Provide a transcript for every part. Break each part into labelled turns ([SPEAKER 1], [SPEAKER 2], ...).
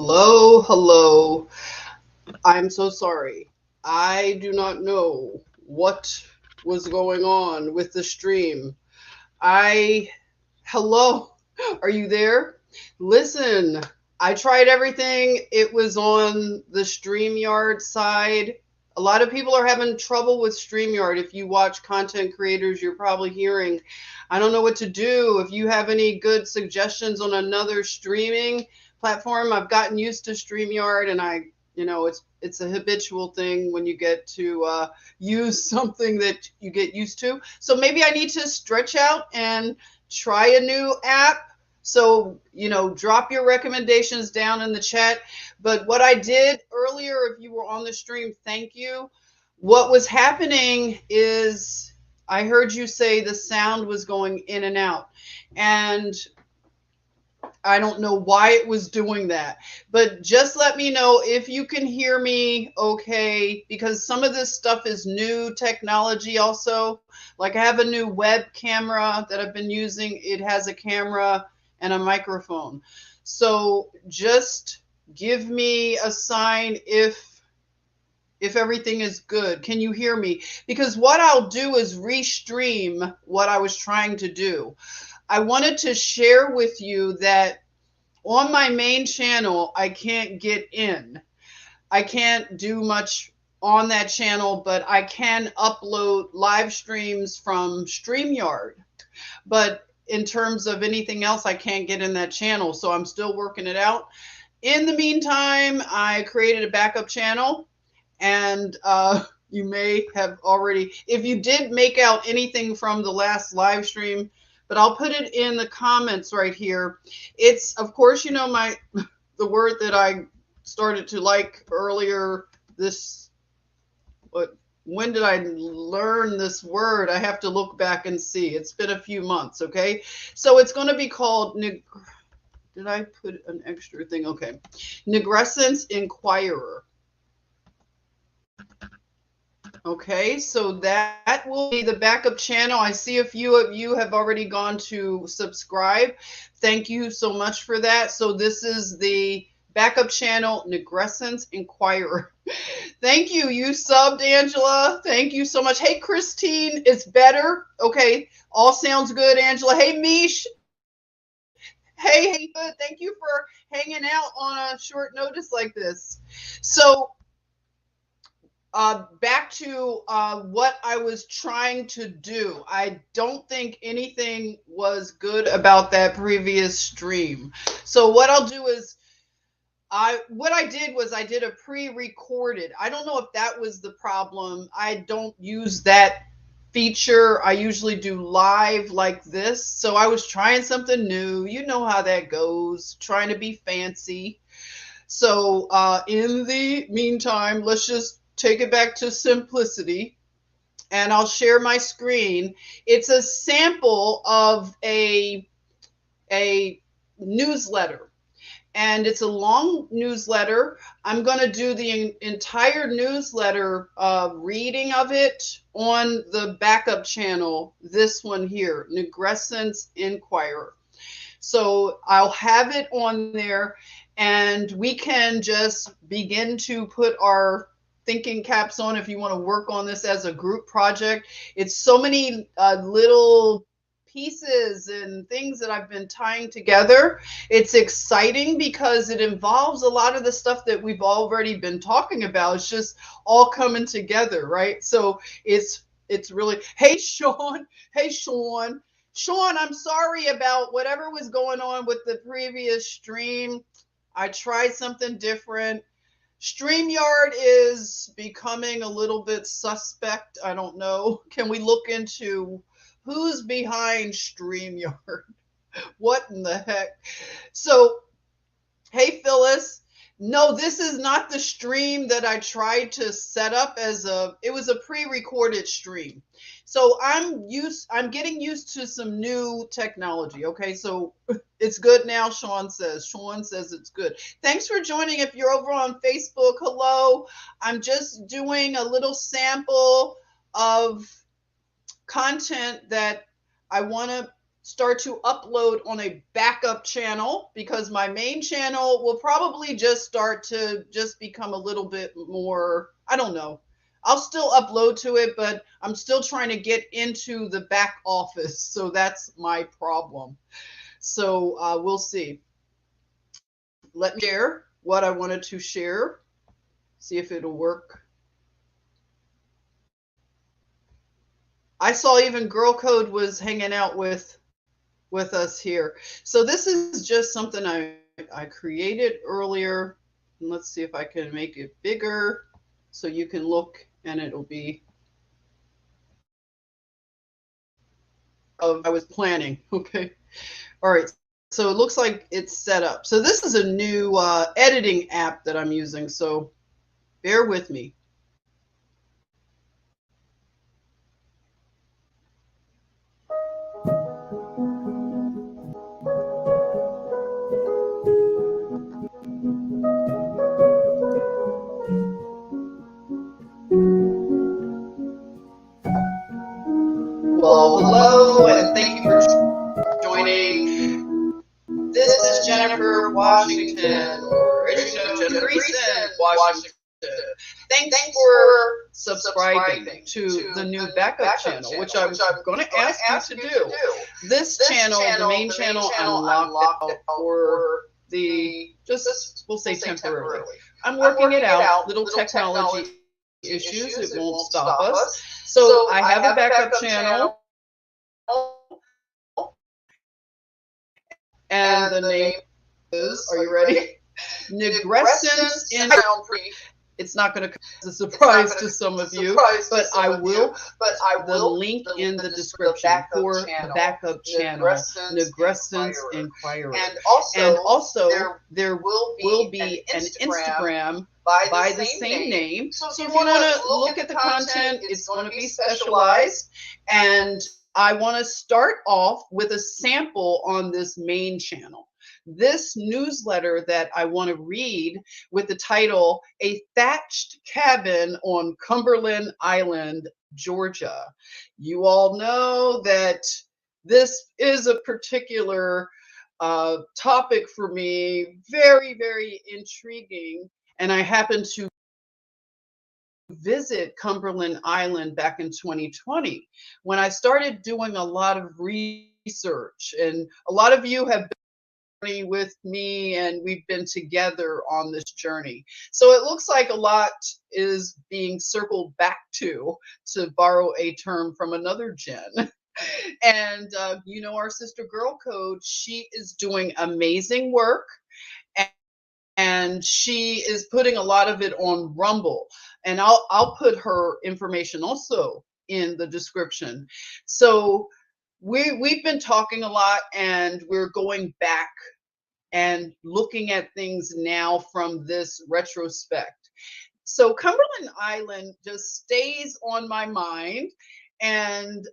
[SPEAKER 1] Hello, hello. I'm so sorry. I do not know what was going on with the stream. I, hello, are you there? Listen, I tried everything. It was on the StreamYard side. A lot of people are having trouble with StreamYard. If you watch content creators, you're probably hearing, I don't know what to do. If you have any good suggestions on another streaming platform, I've gotten used to StreamYard and it's a habitual thing when you get to use something that you get used to. So maybe I need to stretch out and try a new app. So, drop your recommendations down in the chat. But what I did earlier, if you were on the stream, thank you. What was happening is I heard you say the sound was going in and out. And I don't know why it was doing that, but just let me know if you can hear me okay, because some of this stuff is new technology also. Like I have a new web camera that I've been using. It has a camera and a microphone. So just give me a sign if everything is good. Can you hear me? Because what I'll do is restream what I was trying to do. I wanted to share with you that on my main channel, I can't get in. I can't do much on that channel, but I can upload live streams from StreamYard. But in terms of anything else, I can't get in that channel. So I'm still working it out. In the meantime, I created a backup channel, and you may have already, if you did make out anything from the last live stream, but I'll put it in the comments right here. It's, of course, the word that I started to like earlier, when did I learn this word? I have to look back and see. It's been a few months, okay? So it's going to be called, did I put an extra thing? Okay. Negrescence Inquirer. Okay, so that will be the backup channel. I see a few of you have already gone to subscribe. Thank you so much for that. So this is the backup channel, Negrescence Inquirer. Thank you. You subbed, Angela. Thank you so much. Hey, Christine, it's better. Okay, all sounds good, Angela. Hey, Mish. Hey, good. Thank you for hanging out on a short notice like this. So back to what I was trying to do. I don't think anything was good about that previous stream. So what I'll do is what I did was I did a pre-recorded. I don't know if that was the problem. I don't use that feature. I usually do live like this. So I was trying something new. You know how that goes, trying to be fancy. So in the meantime, let's just take it back to simplicity, and I'll share my screen. It's a sample of a newsletter, and it's a long newsletter. I'm going to do the entire newsletter reading of it on the backup channel, this one here, Negrescence Inquirer. So I'll have it on there, and we can just begin to put our thinking caps on if you want to work on this as a group project. It's so many little pieces and things that I've been tying together. It's exciting because it involves a lot of the stuff that we've already been talking about. It's just all coming together, right? So it's really, hey, Sean. Hey, Sean. Sean, I'm sorry about whatever was going on with the previous stream. I tried something different. StreamYard is becoming a little bit suspect. I don't know. Can we look into who's behind StreamYard? What in the heck? So, hey, Phyllis. No, this is not the stream that I tried to set up it was a pre-recorded stream. So I'm getting used to some new technology. Okay, so it's good now, Sean says. Sean says it's good. Thanks for joining. If you're over on Facebook, hello. I'm just doing a little sample of content that I want to start to upload on a backup channel, because my main channel will probably just start to just become a little bit more, I don't know. I'll still upload to it, but I'm still trying to get into the back office. So that's my problem. So we'll see. Let me share what I wanted to share. See if it'll work. I saw even Girl Code was hanging out with us here. So this is just something I created earlier. And let's see if I can make it bigger so you can look and it'll be I was planning. Okay. All right. So it looks like it's set up. So this is a new editing app that I'm using. So bear with me. Well, hello, and thank you for joining. This is Jennifer Washington, or as you know, Jennifer Washington. Thanks for subscribing to the new backup channel, which I'm going to ask you to do. This channel, the main channel, unlocked it for the, just, we'll say temporarily. I'm working it out, little technology issues, it won't stop us. So I have a backup channel, and the name is, are you ready? Negrescence in, it's not going to come as a surprise to some of you, but I will put the link in the description for the backup channel, Negrescence Inquiry. And also, there will be an Instagram by the same name. So if you want to look at the content, it's going to be specialized. And I want to start off with a sample on this main channel. This newsletter that I want to read with the title, A Thatched Cabin on Cumberland Island, Georgia. You all know that this is a particular topic for me, very, very intriguing. And I happen to visit Cumberland Island back in 2020 when I started doing a lot of research, and a lot of you have been with me and we've been together on this journey. So it looks like a lot is being circled back to borrow a term from another Jen. And you know, our sister Girl Code, she is doing amazing work. And she is putting a lot of it on Rumble, and I'll put her information also in the description. So we've been talking a lot, and we're going back and looking at things now from this retrospect. So Cumberland Island just stays on my mind, and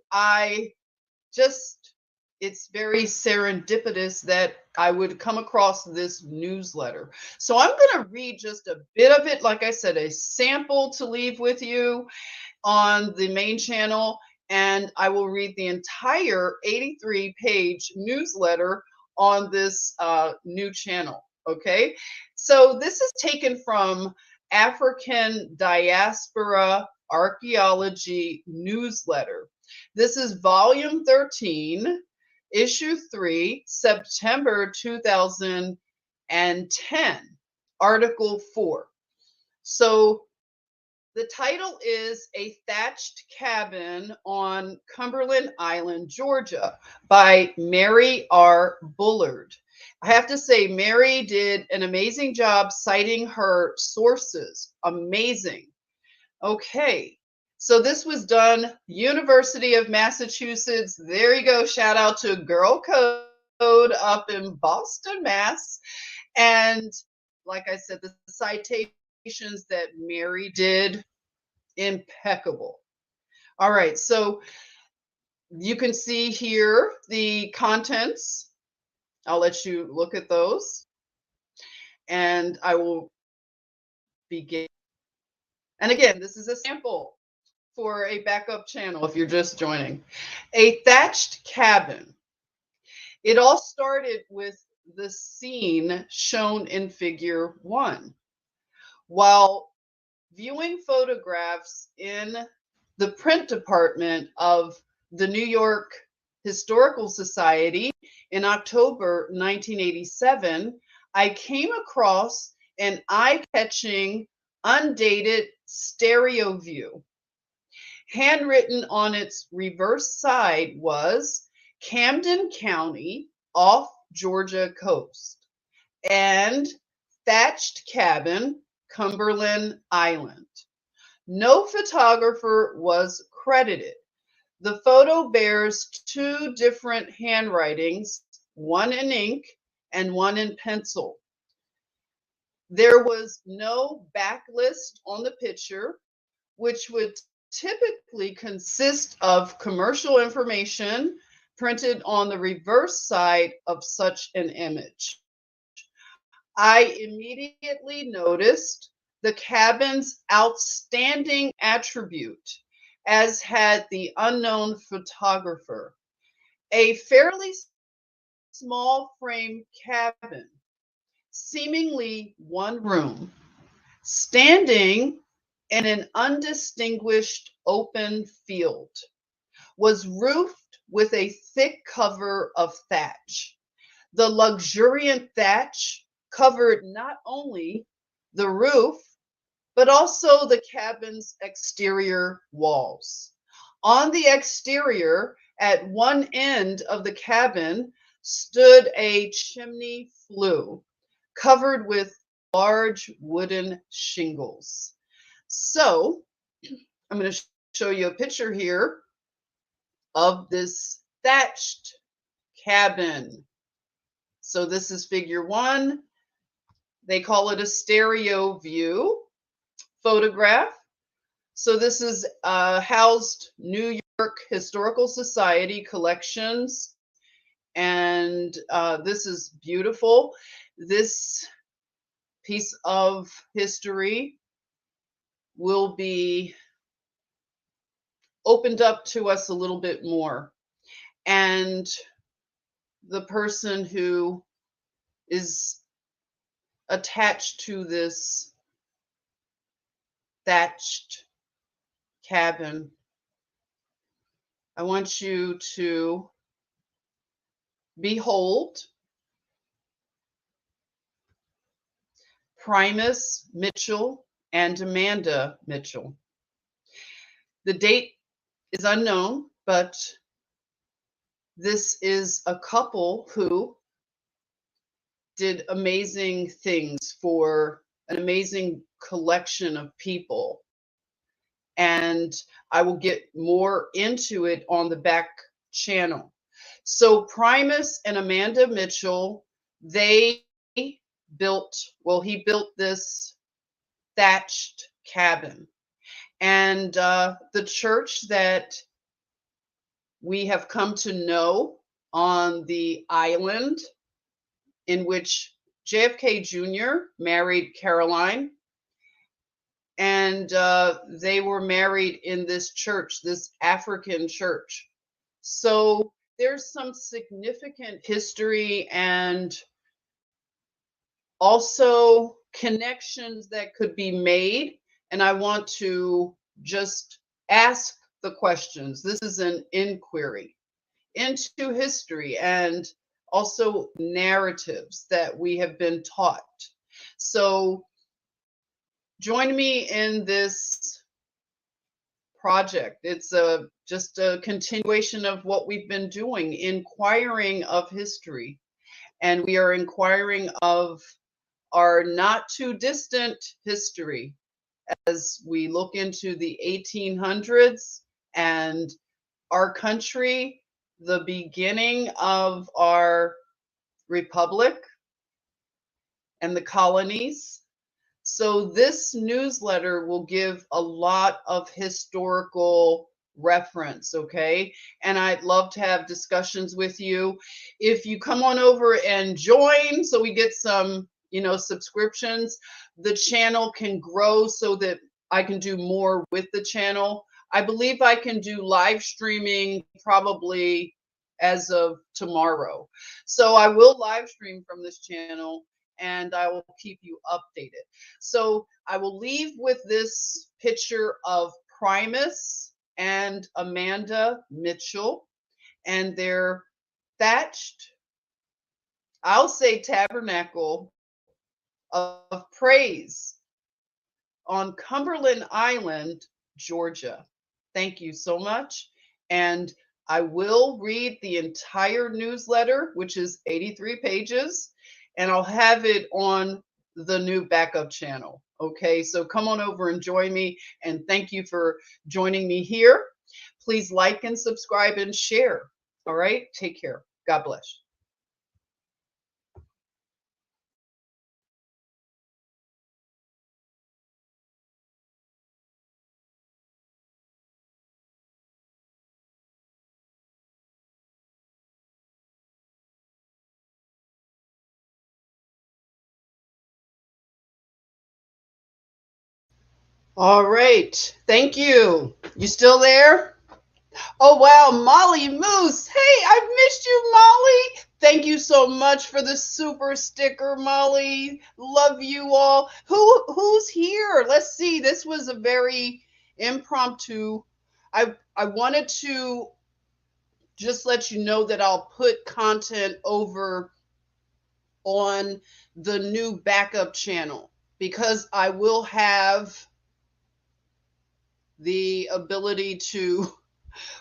[SPEAKER 1] it's very serendipitous that I would come across this newsletter. So I'm going to read just a bit of it. Like I said, a sample to leave with you on the main channel. And I will read the entire 83-page newsletter on this new channel. Okay. So this is taken from African Diaspora Archaeology Newsletter. This is volume 13. Issue 3, September 2010, Article 4. So the title is A Thatched Cabin on Cumberland Island, Georgia, by Mary R. Bullard. I have to say, Mary did an amazing job citing her sources. Amazing. Okay. So this was done, University of Massachusetts. There you go. Shout out to Girl Code up in Boston, Mass. And like I said, the citations that Mary did, impeccable. All right. So you can see here the contents. I'll let you look at those. And I will begin. And again, this is a sample for a backup channel if you're just joining. A thatched cabin It all started with the scene shown in figure 1. While viewing photographs in the print department of the New York Historical Society in October 1987, I came across an eye-catching, undated stereo view. Handwritten on its reverse side was Camden County off Georgia coast and thatched cabin, Cumberland Island. No photographer was credited. The photo bears two different handwritings, one in ink and one in pencil. There was no backlist on the picture, which would typically consist of commercial information printed on the reverse side of such an image. I immediately noticed the cabin's outstanding attribute, as had the unknown photographer. A fairly small frame cabin, seemingly one room, standing in an undistinguished open field, was roofed with a thick cover of thatch. The luxuriant thatch covered not only the roof, but also the cabin's exterior walls. On the exterior, at one end of the cabin, stood a chimney flue covered with large wooden shingles. So I'm going to show you a picture here of this thatched cabin. So this is figure 1. They call it a stereo view photograph. So this is housed New York Historical Society collections. And this is beautiful. This piece of history will be opened up to us a little bit more. And the person who is attached to this thatched cabin, I want you to behold Primus Mitchell and Amanda Mitchell. The date is unknown, but this is a couple who did amazing things for an amazing collection of people. And I will get more into it on the back channel. So Primus and Amanda Mitchell, they built, well, he built this thatched cabin. And the church that we have come to know on the island in which JFK Jr. married Caroline, and they were married in this church, this African church. So there's some significant history and also connections that could be made. And I want to just ask the questions. This is an inquiry into history and also narratives that we have been taught. So join me in this project. It's just a continuation of what we've been doing, inquiring of history. And we are inquiring of our not too distant history as we look into the 1800s and our country, the beginning of our republic and the colonies. So this newsletter will give a lot of historical reference, okay? And I'd love to have discussions with you. If you come on over and join so we get some, subscriptions, the channel can grow so that I can do more with the channel. I believe I can do live streaming probably as of tomorrow. So I will live stream from this channel and I will keep you updated. So I will leave with this picture of Primus and Amanda Mitchell, and their thatched, I'll say, tabernacle of praise on Cumberland Island, Georgia. Thank you so much. And I will read the entire newsletter, which is 83 pages, and I'll have it on the new backup channel. Okay, so come on over and join me. And thank you for joining me here. Please like and subscribe and share. All right, take care. God bless. All right, thank you. You still there? Oh, wow, Molly Moose. Hey, I've missed you, Molly. Thank you so much for the super sticker, Molly. Love you all. Who's here? Let's see. This was a very impromptu. I wanted to just let you know that I'll put content over on the new backup channel because I will have the ability to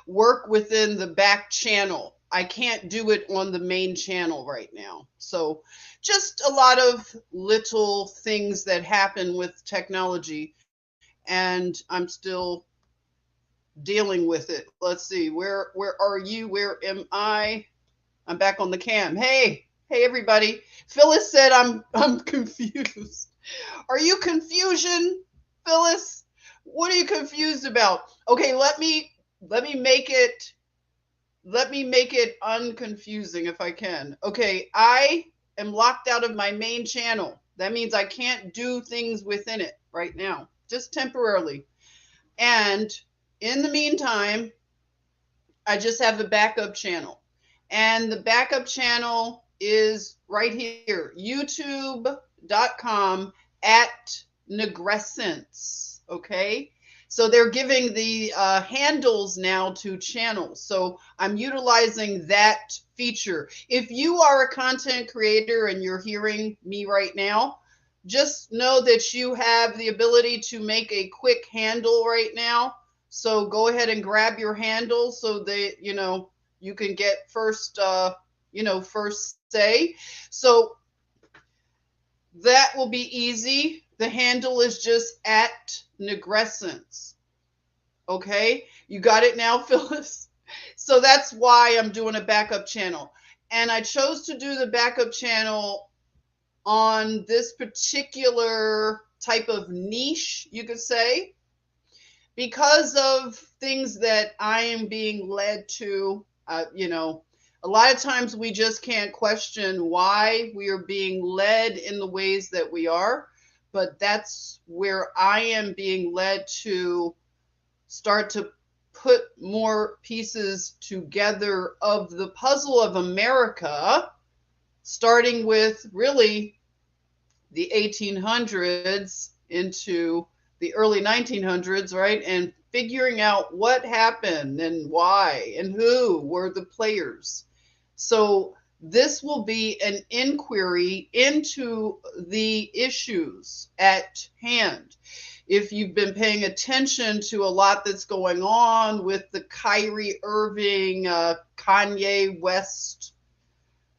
[SPEAKER 1] work within the back channel. I can't do it on the main channel right now. So just a lot of little things that happen with technology, and I'm still dealing with it. Let's see. Where are you? Where am I? I'm back on the cam. Hey everybody. Phyllis said I'm confused. Are you confusion, Phyllis? What are you confused about? Okay, let me make it unconfusing if I can. Okay, I am locked out of my main channel. That means I can't do things within it right now, just temporarily. And in the meantime, I just have a backup channel. And the backup channel is right here, youtube.com/Negrescence. Okay. So they're giving the handles now to channels. So I'm utilizing that feature. If you are a content creator and you're hearing me right now, just know that you have the ability to make a quick handle right now. So go ahead and grab your handle so that, you can get first say. So that will be easy. The handle is just at Negrescence. Okay, you got it now, Phyllis? So that's why I'm doing a backup channel. And I chose to do the backup channel on this particular type of niche, you could say, because of things that I am being led to. A lot of times we just can't question why we are being led in the ways that we are, but that's where I am being led to start to put more pieces together of the puzzle of America, starting with really the 1800s into the early 1900s, right? And figuring out what happened and why and who were the players. So this will be an inquiry into the issues at hand. If you've been paying attention to a lot that's going on with the Kyrie Irving, Kanye West,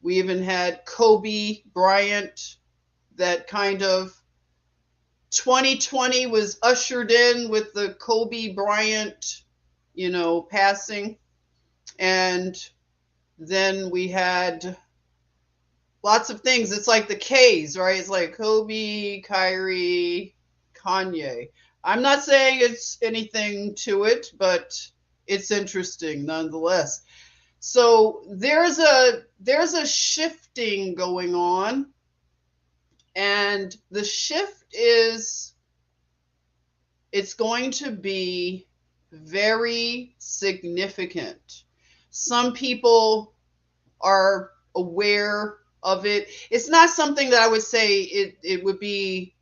[SPEAKER 1] we even had Kobe Bryant, that kind of 2020 was ushered in with the Kobe Bryant, passing. And then we had lots of things. It's like the K's, right? It's like Kobe, Kyrie, Kanye. I'm not saying it's anything to it, but it's interesting nonetheless. So there's a shifting going on, and the shift is, it's going to be very significant. Some people are aware of it. It's not something that I would say it would be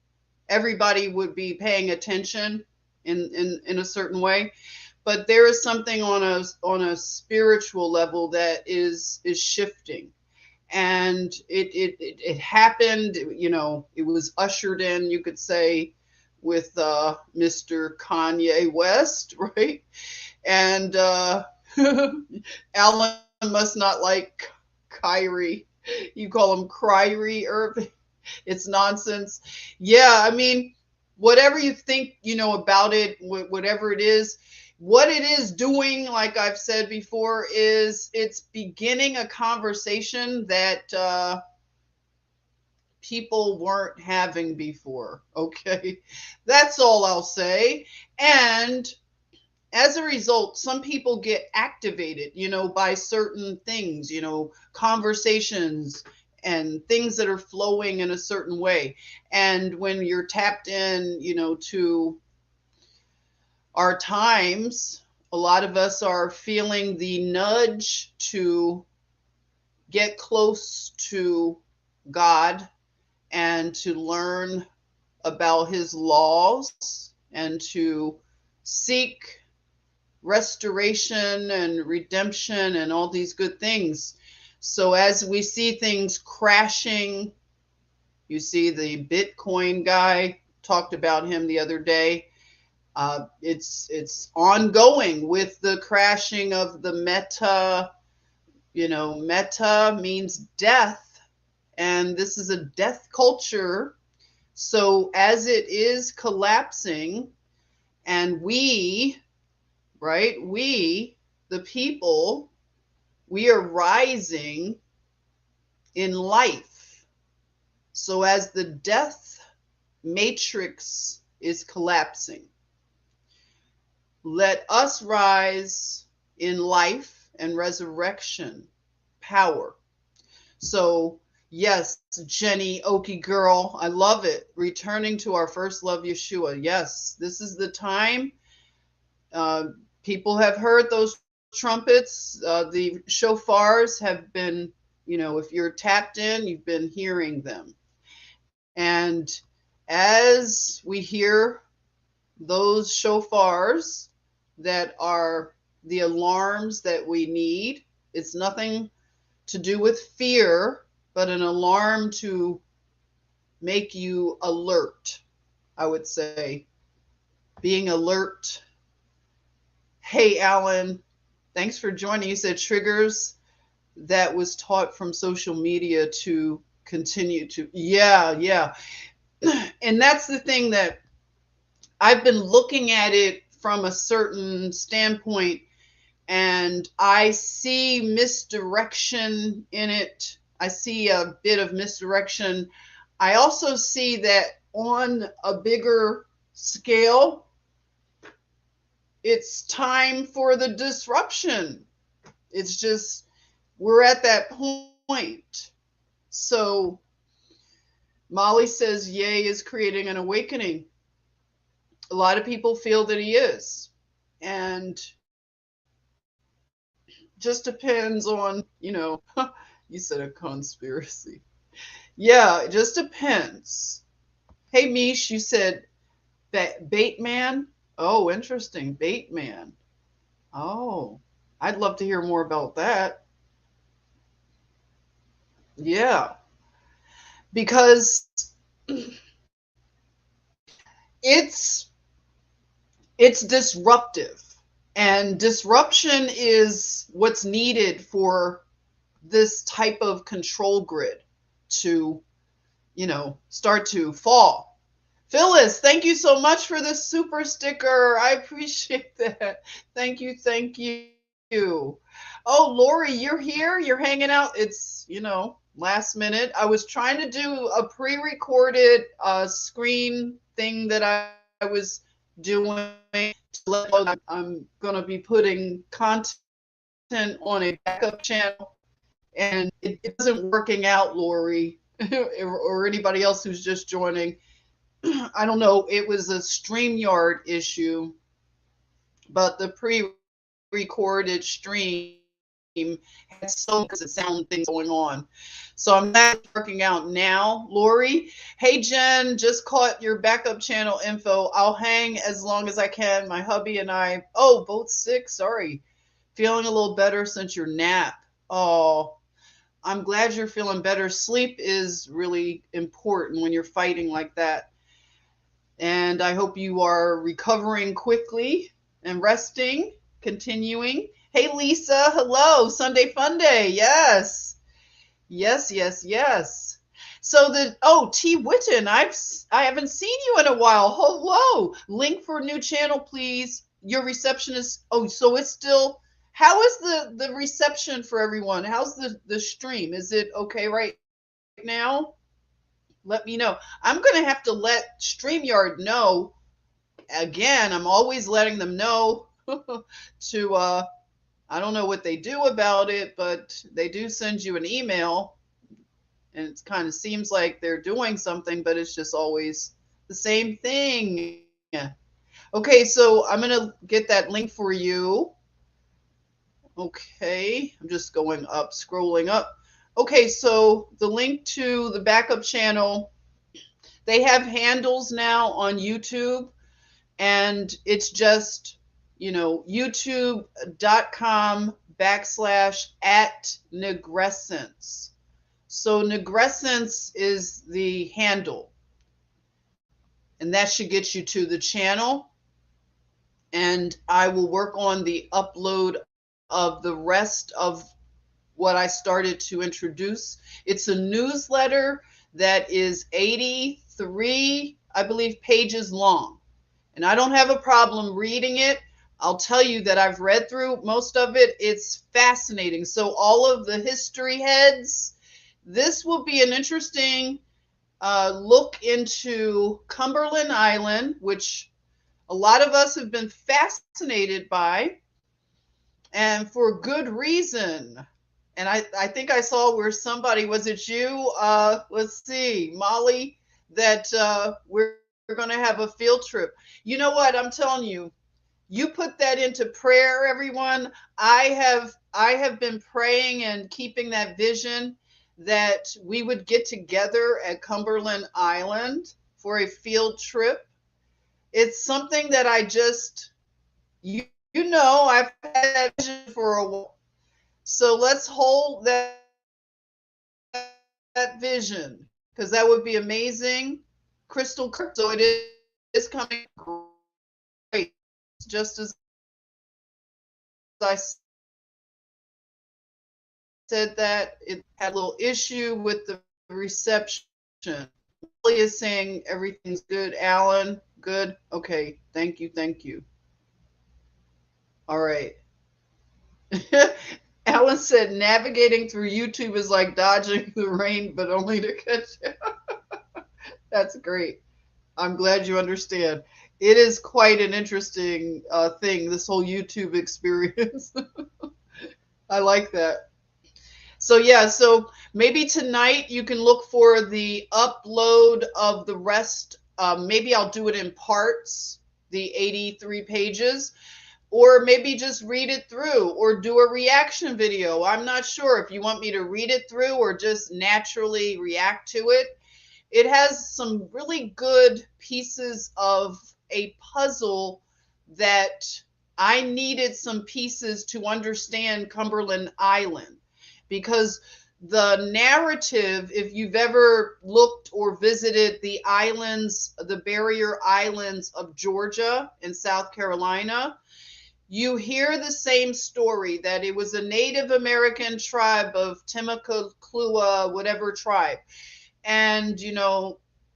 [SPEAKER 1] everybody would be paying attention in a certain way, but there is something on a spiritual level that is shifting, and it happened. You know, it was ushered in, you could say, with Mr. Kanye West, right? And Alan must not like Kyrie. You call him Kyrie Irving. It's nonsense. Yeah, I mean, whatever you think, you know, about it, whatever it is, what it is doing, like I've said before, is it's beginning a conversation that people weren't having before. Okay, that's all I'll say. And as a result, some people get activated, you know, by certain things, you know, conversations and things that are flowing in a certain way. And when you're tapped in, you know, to our times, a lot of us are feeling the nudge to get close to God and to learn about his laws and to seek restoration and redemption and all these good things. So as we see things crashing, you see the Bitcoin guy talked about him the other day. It's ongoing with the crashing of the Meta. You know, Meta means death, and this is a death culture. So as it is collapsing, and we, right, we, the people, we are rising in life. So as the death matrix is collapsing, let us rise in life and resurrection power. So, yes, Jenny Okie girl, I love it. Returning to our first love, Yeshua. Yes, this is the time. People have heard those trumpets. The shofars have been, you know, if you're tapped in, you've been hearing them. And as we hear those shofars that are the alarms that we need, it's nothing to do with fear, but an alarm to make you alert, I would say. Being alert. Hey, Alan, thanks for joining. You said triggers that was taught from social media to continue to. Yeah. And that's the thing, that I've been looking at it from a certain standpoint, and I see misdirection in it. I see a bit of misdirection. I also see that on a bigger scale, it's time for the disruption. It's just, we're at that point. So Molly says, Ye is creating an awakening. A lot of people feel that he is. And just depends on, you know, you said a conspiracy. Yeah, it just depends. Hey, Mish, you said Bateman. Oh, interesting. Bateman. Oh, I'd love to hear more about that. Yeah, because it's it's disruptive, and disruption is what's needed for this type of control grid to, you know, start to fall. Phyllis, thank you so much for this super sticker. I appreciate that. Thank you. Thank you. Oh, Lori, you're here. You're hanging out. It's, you know, last minute. I was trying to do a pre-recorded screen thing that I was doing to let you know that I'm going to be putting content on a backup channel, and it isn't working out, Lori, or anybody else who's just joining. I don't know. It was a StreamYard issue, but the pre-recorded stream had so much sound things going on. So I'm glad it's working out now. Lori, hey Jen, just caught your backup channel info. I'll hang as long as I can. My hubby and I, oh, both sick. Sorry. Feeling a little better since your nap. Oh, I'm glad you're feeling better. Sleep is really important when you're fighting like that. And I hope you are recovering quickly and resting, continuing. Hey, Lisa. Hello. Sunday Fun Day. Yes. Yes, yes, yes. So T Witten, I haven't seen you in a while. Hello. Link for new channel, please. Your reception is, so it's still, how is the reception for everyone? How's the stream? Is it okay right now? Let me know. I'm going to have to let StreamYard know. Again, I'm always letting them know to, I don't know what they do about it, but they do send you an email. And it kind of seems like they're doing something, but it's just always the same thing. Okay, so I'm going to get that link for you. Okay, I'm just going up, scrolling up. Okay, so the link to the backup channel, they have handles now on YouTube, and it's just, youtube.com/@Negrescence. So Negrescence is the handle, and that should get you to the channel. And I will work on the upload of the rest of what I started to introduce. It's a newsletter that is 83, I believe, pages long. And I don't have a problem reading it. I'll tell you that I've read through most of it. It's fascinating. So all of the history heads, this will be an interesting look into Cumberland Island, which a lot of us have been fascinated by, and for good reason. And I think I saw where somebody, was it you? Let's see, Molly, that we're going to have a field trip. You know what? I'm telling you, you put that into prayer, everyone. I have been praying and keeping that vision that we would get together at Cumberland Island for a field trip. It's something that I just, I've had that vision for a while. So let's hold that vision, because that would be amazing. Crystal clear. So it is coming great. Just as I said that, it had a little issue with the reception. Molly is saying everything's good. Alan, good. Okay. Thank you. Thank you. All right. Alan said navigating through YouTube is like dodging the rain, but only to catch you. That's great. I'm glad you understand. It is quite an interesting thing, this whole YouTube experience. I like that. So yeah, so maybe tonight you can look for the upload of the rest. Maybe I'll do it in parts, the 83 pages. Or maybe just read it through or do a reaction video. I'm not sure if you want me to read it through or just naturally react to it. It has some really good pieces of a puzzle that I needed some pieces to understand Cumberland Island, because the narrative, if you've ever looked or visited the islands, the barrier islands of Georgia and South Carolina, you hear the same story, that it was a Native American tribe of Timucua, whatever tribe. And,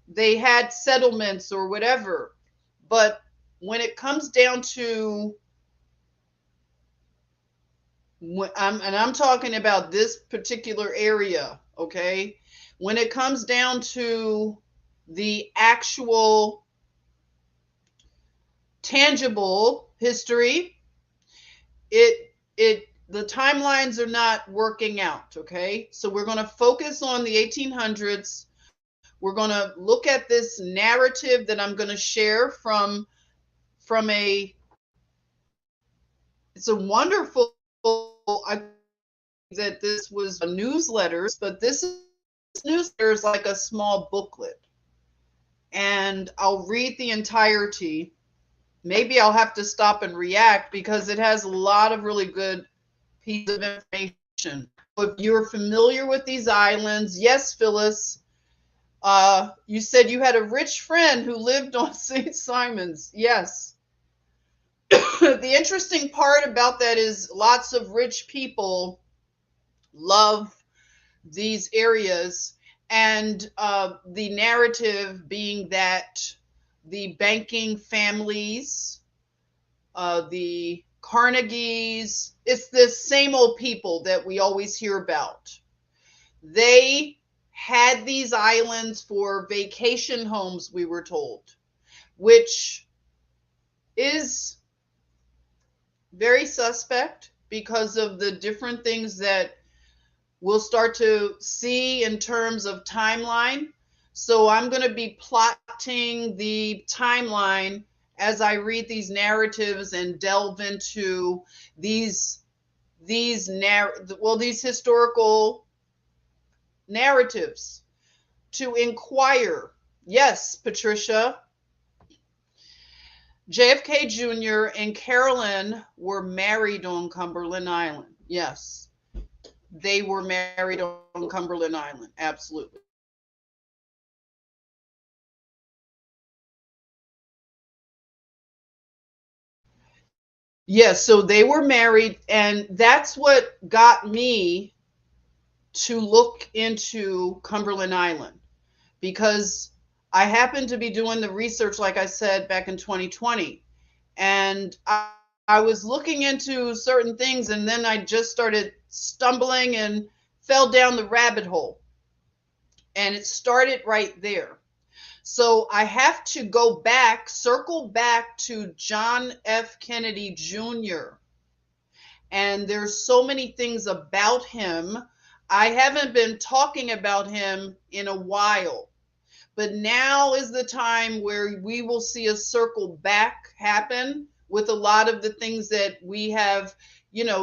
[SPEAKER 1] they had settlements or whatever. But when it comes down to, and I'm talking about this particular area, okay? When it comes down to the actual tangible history, the timelines are not working out, okay? So we're going to focus on the 1800s. We're going to look at this narrative that I'm going to share from it's a wonderful, I that this was a newsletter, but this newsletter is like a small booklet. And I'll read the entirety. Maybe I'll have to stop and react because it has a lot of really good pieces of information. If you're familiar with these islands, yes, Phyllis, you said you had a rich friend who lived on St. Simon's. Yes. The interesting part about that is lots of rich people love these areas, and the narrative being that the banking families, the Carnegies, it's the same old people that we always hear about. They had these islands for vacation homes, we were told, which is very suspect because of the different things that we'll start to see in terms of timeline. So I'm going to be plotting the timeline as I read these narratives and delve into these historical narratives to inquire. Yes, Patricia. JFK Jr. and Carolyn were married on Cumberland Island. Yes, they were married on Cumberland Island. Absolutely. Yes, so they were married, and that's what got me to look into Cumberland Island because I happened to be doing the research, like I said, back in 2020. And I was looking into certain things, and then I just started stumbling and fell down the rabbit hole. And it started right there. So I have to go back, circle back to John F. Kennedy Jr. And there's so many things about him. I haven't been talking about him in a while. But now is the time where we will see a circle back happen with a lot of the things that we have,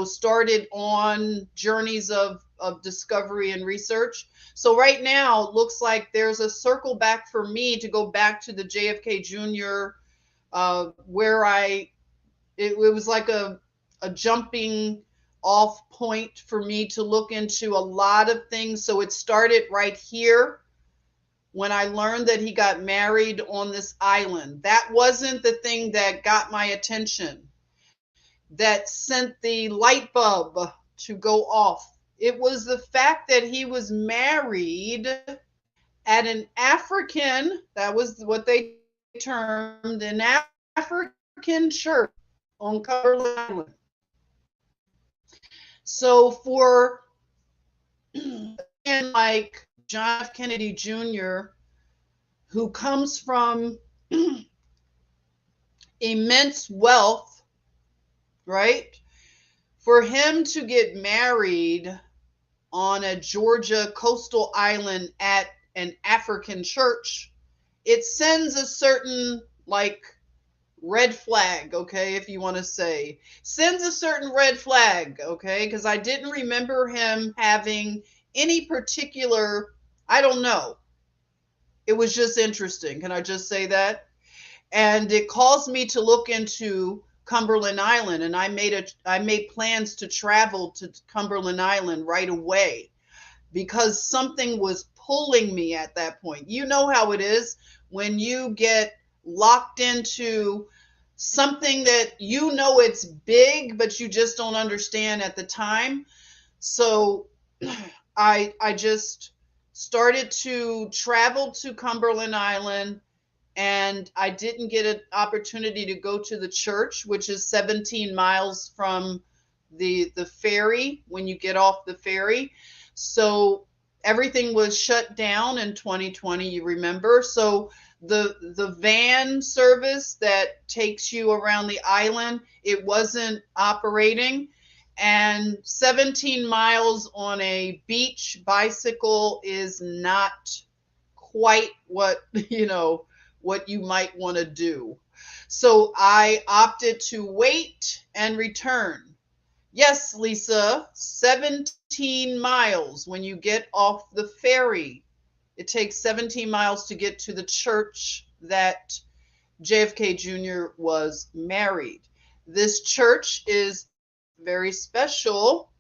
[SPEAKER 1] started on journeys of discovery and research. So right now, it looks like there's a circle back for me to go back to the JFK Jr., where it was like a jumping off point for me to look into a lot of things. So it started right here when I learned that he got married on this island. That wasn't the thing that got my attention, that sent the light bulb to go off. It was the fact that he was married at an African, that was what they termed an African church on Cumberland Island. So for like John F. Kennedy Jr., who comes from immense wealth, right? For him to get married on a Georgia coastal island at an African church, it sends a certain like red flag, okay, if you want to say, sends a certain red flag, okay, because I didn't remember him having any particular, I don't know. It was just interesting. Can I just say that? And it caused me to look into Cumberland Island, and I made plans to travel to Cumberland Island right away because something was pulling me at that point. You know how it is when you get locked into something that it's big, but you just don't understand at the time. So I just started to travel to Cumberland Island, and I didn't get an opportunity to go to the church, which is 17 miles from the ferry when you get off the ferry. So everything was shut down in 2020, you remember. So the van service that takes you around the island, it wasn't operating. And 17 miles on a beach bicycle is not quite what, what you might want to do. So I opted to wait and return. Yes, Lisa, 17 miles when you get off the ferry. It takes 17 miles to get to the church that JFK Jr. was married. This church is very special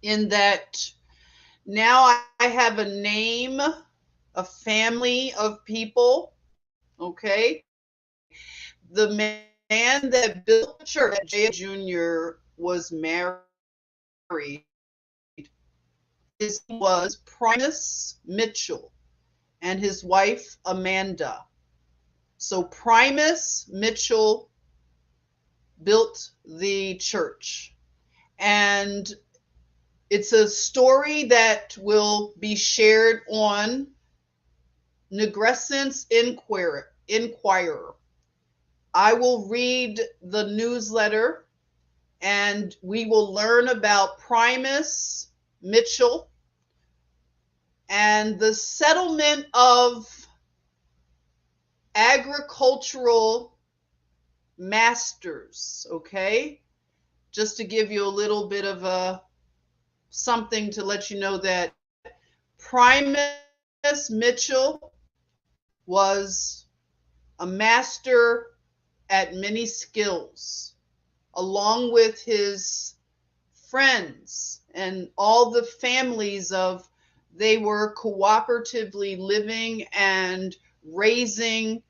[SPEAKER 1] in that now I have a name, a family of people, okay? The man that built the church that JFK Jr. was married, his name was Primus Mitchell and his wife Amanda. So Primus Mitchell built the church. And it's a story that will be shared on Negrescence Inquirer. I will read the newsletter and we will learn about Primus Mitchell and the settlement of agricultural masters, okay? Just to give you a little bit of a something to let you know that Primus Mitchell was a master at many skills, along with his friends and all the families of they were cooperatively living and raising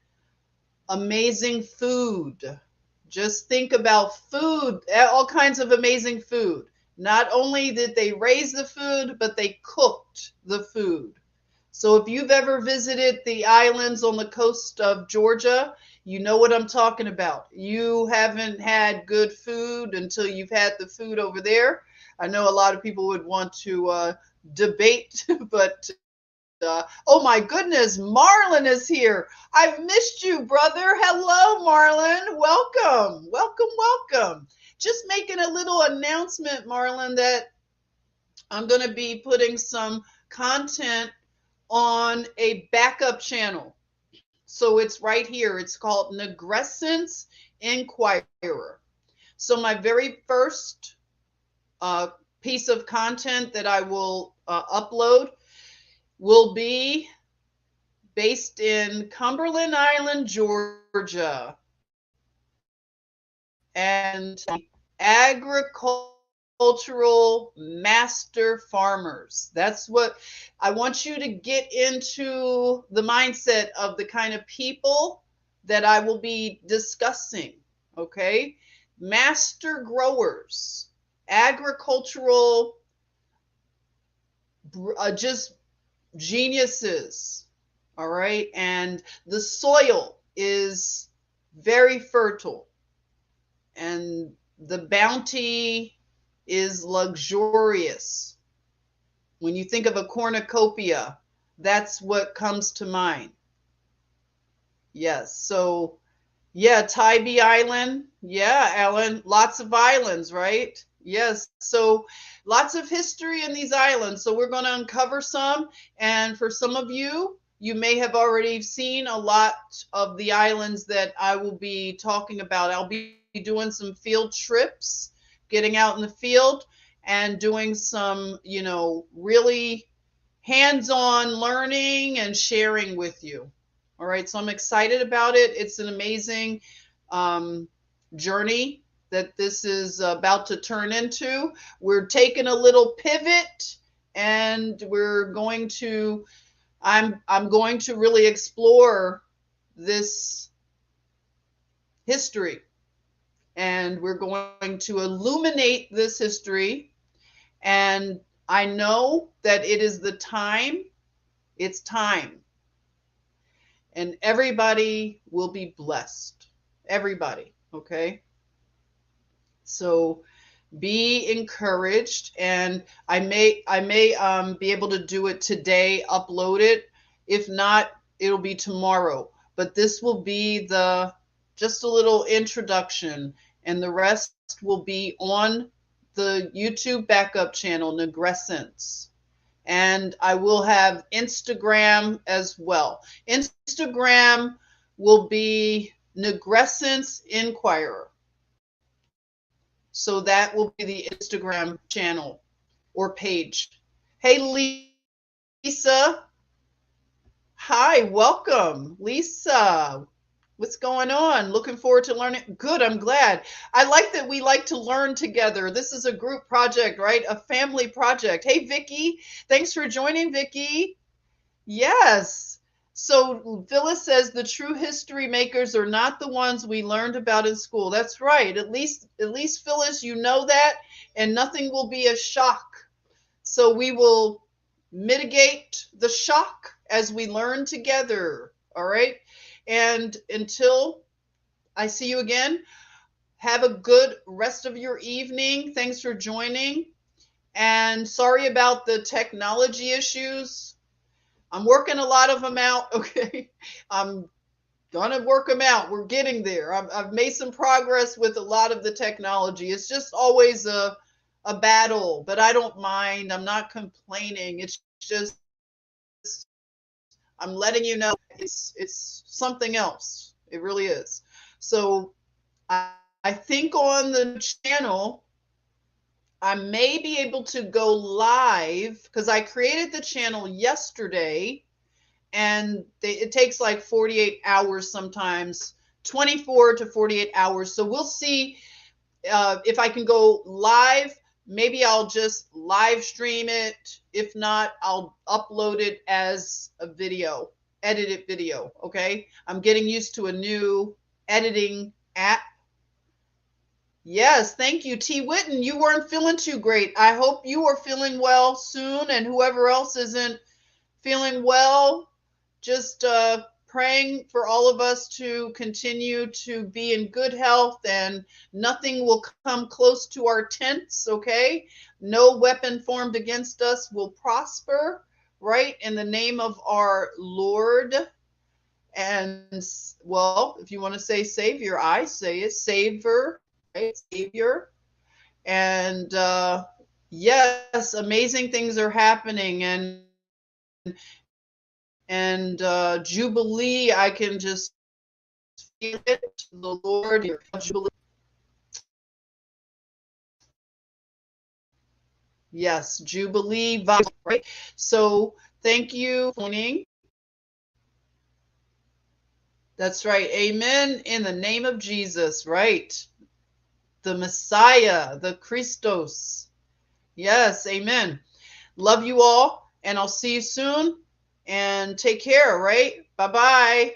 [SPEAKER 1] amazing food. Just think about food, all kinds of amazing food. Not only did they raise the food, but they cooked the food. So if you've ever visited the islands on the coast of Georgia, you know what I'm talking about. You haven't had good food until you've had the food over there. I know a lot of people would want to debate, but oh my goodness, Marlon is here. I've missed you, brother. Hello, Marlon. Welcome, welcome, welcome. Just making a little announcement, Marlon, that I'm going to be putting some content on a backup channel. So it's right here. It's called Negrescence Inquirer. So my very first uh, piece of content that I will upload will be based in Cumberland Island, Georgia, and agricultural master farmers. That's what I want you to get into the mindset of the kind of people that I will be discussing. Okay. Master growers, agricultural, just geniuses. All right. And the soil is very fertile and the bounty is luxurious. When you think of a cornucopia, that's what comes to mind. Yes. So, yeah, Tybee Island. Yeah, Ellen, lots of islands, right? Yes. So, lots of history in these islands. So, we're going to uncover some. And for some of you, you may have already seen a lot of the islands that I will be talking about. I'll be doing some field trips, getting out in the field and doing some, really hands-on learning and sharing with you. All right, so I'm excited about it. It's an amazing um, journey that this is about to turn into. We're taking a little pivot, and I'm going to really explore this history, and we're going to illuminate this history. And I know that it is the time. It's time. And everybody will be blessed. Everybody, okay? So be encouraged, and I may be able to do it today, upload it. If not, it'll be tomorrow. But this will be just a little introduction, and the rest will be on the YouTube backup channel, Negrescence. And I will have Instagram as well. Instagram will be Negrescence Inquirer. So that will be the Instagram channel or page. Hey, Lisa. Hi, welcome. Lisa, what's going on? Looking forward to learning. Good, I'm glad. I like that we like to learn together. This is a group project, right? A family project. Hey, Vicky, thanks for joining, Vicky. Yes. So Phyllis says the true history makers are not the ones we learned about in school. That's right. At least Phyllis, you know that, and nothing will be a shock. So we will mitigate the shock as we learn together. All right. And until I see you again, have a good rest of your evening. Thanks for joining. And sorry about the technology issues. I'm working a lot of them out. Okay. I'm gonna work them out. We're getting there. I've made some progress with a lot of the technology. It's just always a battle, but I don't mind. I'm not complaining. It's just I'm letting you know it's something else. It really is. So I think on the channel I may be able to go live because I created the channel yesterday, and it takes like 48 hours sometimes, 24 to 48 hours. So we'll see if I can go live. Maybe I'll just live stream it. If not, I'll upload it as a video, edited video. Okay. I'm getting used to a new editing app. Yes, thank you, T. Witten. You weren't feeling too great. I hope you are feeling well soon, and whoever else isn't feeling well, just praying for all of us to continue to be in good health, and nothing will come close to our tents, okay? No weapon formed against us will prosper, right? In the name of our Lord. And, well, if you want to say Savior, I say it, Savior, right? Savior. And yes, amazing things are happening. And Jubilee, I can just feel it. The Lord, your Jubilee. Yes, Jubilee, right? So thank you for joining. That's right. Amen. In the name of Jesus, right? The Messiah, the Christos. Yes, amen. Love you all, and I'll see you soon. And take care, right? Bye-bye.